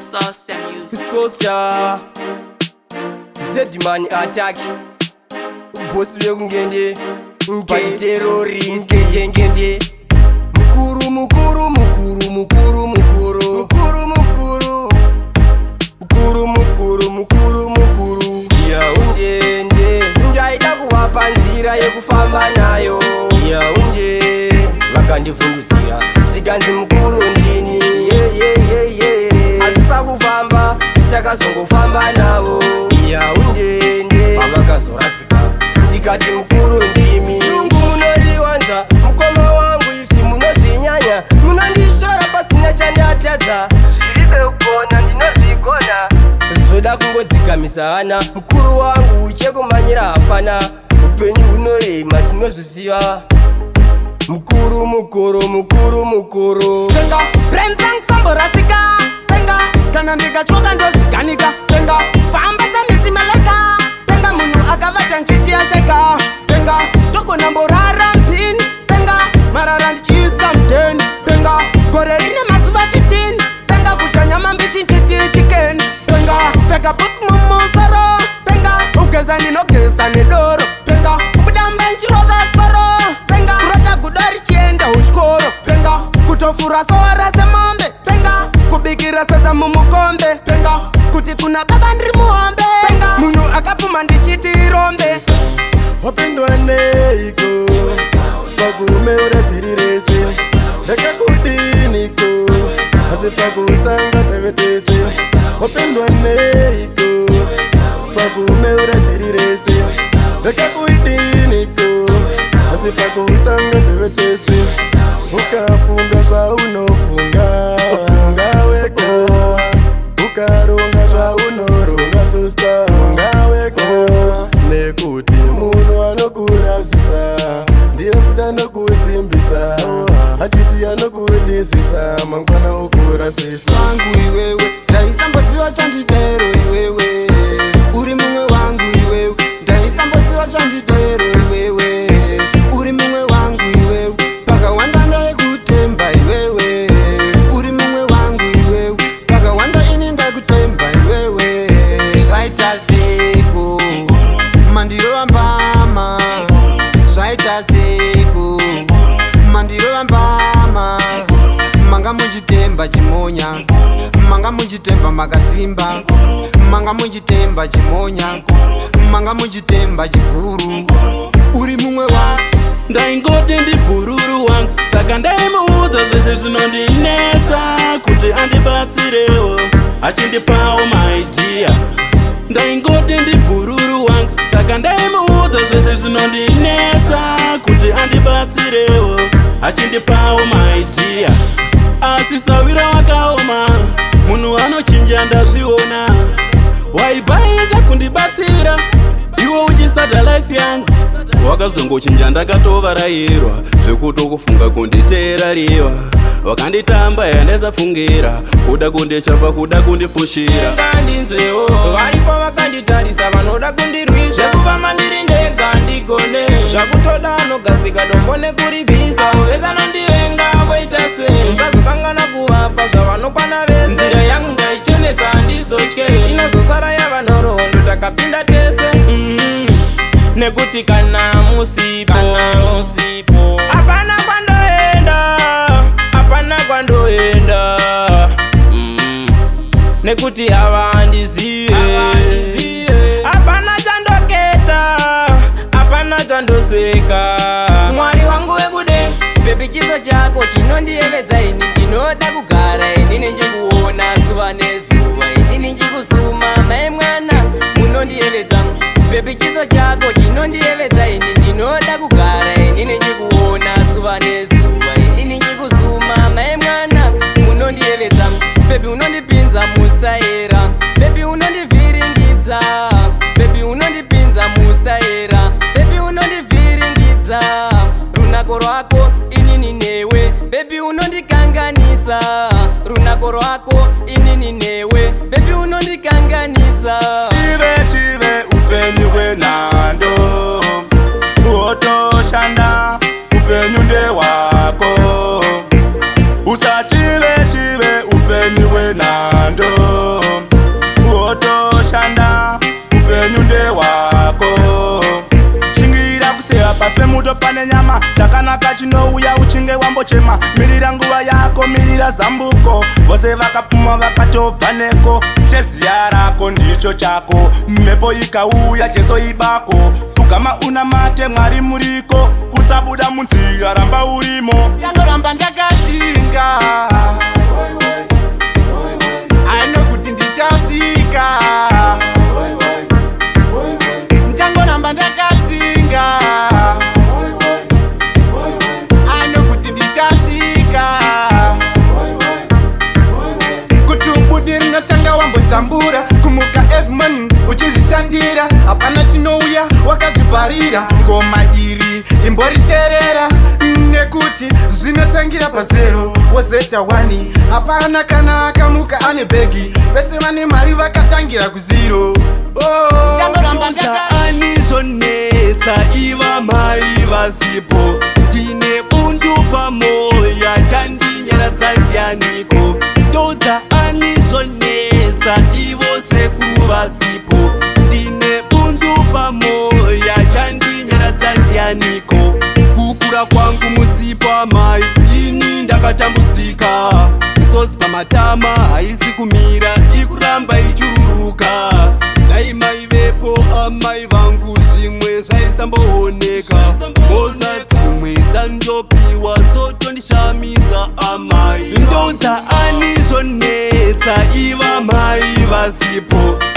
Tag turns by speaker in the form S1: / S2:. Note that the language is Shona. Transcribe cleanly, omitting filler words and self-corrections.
S1: Sosta Music.
S2: Sosta Zedman attack Boss ngende By terrorist ngende Mukuru mukuru mukuru mukuru mukuru mukuru mukuru mukuru mukuru mukuru mukuru Yaounde ndaida kuwapa nzira yekufamba nayo Yaounde vakandivhunduzira zvikanzi mukuru ndini asi pakufamba takazongofamba navo Yaounde pavakazorasika ndikati mukuru ndimi sungu munoriwanza mukoma wangu isi munozvinyanya munondishora pasina chandatadza zviribe kugona ndinozvigona zvoda kungodzigamisa hana mukuru wangu chekumanyira hapana upenyu hunorema tinozviziva mukuru mukuru mukuru mukuru
S3: tenga brenzang kamborasika tenga kana ndikachoka ndozviganika tenga famba dzamizimeleka tenga munhu akavata nchiti yacheka tenga tokonamborara mpini tenga marara ndichiisa mudheni tenga gore rine mazuva 15 tenga kuchanyama mbichi nchiti chikeni tenga pfeka boots mumusoro tenga ugeza ndinogeza nedoro tenga kubuda mbenchirovesporo tenga kurota gudo richienda uchikoro tenga kutofura sowara semombe tenga kubikira sadza mumukombe tenga kuti kuna baba ndiri muhombe tenga munhu akapfuma ndichiti irombe
S4: wapindwa neiko pakumeura dhiri rese ndakakudiniko asi pakutanga tave tese wapindwa neiko pakumeura dhiri rese ndakakudiniko asi pakutanga tave tese ukafunga zvaunofunga funga weko ukaronga zvaunoronga sosta funga weko nekuti munhu anokurasisa ndiye futi anokusimbisa achiti anokudisisa mangwana okurasisa
S3: wangu iwewe ndaisambosiwa chandidero iwewe uri mumwe wangu iwewe ndaisambosiwa chandidero iwewe uri mumwe wangu iwewe pakawanda ndaikutemba iwewe uri mumwe wangu iwewe pakawanda ini ndakutemba iwewe zvaita seko mandirova mbama zvaita seko mandirova mbama manga muchitemba chimonya manga muchitemba makasimba manga muchitemba chimonya manga muchitemba chibhuru uri mumwe wangu
S5: ndaingoti ndibhururu wangu saka ndaimuudza zvese zvinondinetsa kuti andibatsirewo achindipawo maidiya ndaingoti ndibhururu wangu saka ndaimuudza zvese zvinondinetsa kuti andibatsirewo achindipawo maidiya asi sawira wakaoma munhu anochinja ndazviona waibhaisa kundibatsira iwo uchisada life yangu wakazongochinja ndakatovarayirwa zvekutokufunga kunditeerariwa wakanditamba yandasafungira kuda kundichapa kuda kundipushira
S1: Ngandinzwewo varipo vakanditarisa vanoda kundirwisa zvekufamba ndiri ndega ndigone zvakutoda anogadzika dombo nekuribvisa vese nondivenga voita sei musazokangana kuvapa zvavanokwana vese nzira yangu ngaichenesa handizotye inozosara yava nhoroondo takapinda tese nekuti kana musipo hapana kwandoenda hapana kwandoenda nekuti havandizive hapana chandoketa hapana chandoseka mwari wangu wekudenga bebi chiso chako chinondiyevedza ini ndinoda kugara ini nenjikuona zuva nezuva ini njikusuma mai mwana munondiyevedza bebi chiso chako chinondiyevedza ini ndinoda kugara ini nenjikuona zuva nezuva ini njikusuma mai mwana munondiyevedza bebi unondipinza mustaera bebi unondivhiringidza bebi unondipinza mustaera bebi unondivhiringidza runako rwako inini newe bebi unondikanganisa runako rwako inini newe bebi unondikanganisa
S4: chive upenyu hwenhando wotoshanda upenyu ndewako usachive upenyu hwenhando nando wotoshanda upenyu ndewako shingira kuseya pasi pemuto pane nyama chakanaka chinouya uchinge wambochema mirira nguva yako mirira zambuko vose vakapfuma vakatobva neko cheziya rako ndicho chako mhepo ikauya jeso ibako tugama una mate mwari muriko usabuda munzira ramba urimo
S3: Ndangoramba ndakashinga kuti ndichasvika ndichangoramba ndakazinga kuti ndichasvika kuti ubudi rinotanga wambodzambura kumuka evman uchizvishandira hapana chinouya wakazvibvarira ngoma iri imboriterera nekuti zvinotangira pazero wozeta wani hapana kana akamuka ane bhegi vese vane mari vakatangira kuziro
S2: anizonetsa iva mai vasipo ndine bundu pamoya chandinyaradza ndianiko ndodza anizonetsa ivo sekuru vasipo ndine bundu pamoya chandinyaradza ndianiko kukura kwangu musipa mai ini ndakatambudzika misozi pamatama haisi kumira ikuramba ichururuka dai mai vepo amai vangu zvimwe zvaisambooneka mhosva dzimwe dzandopiwa dzotondishamisa amai ndodza anizonetsa iva mai vasipo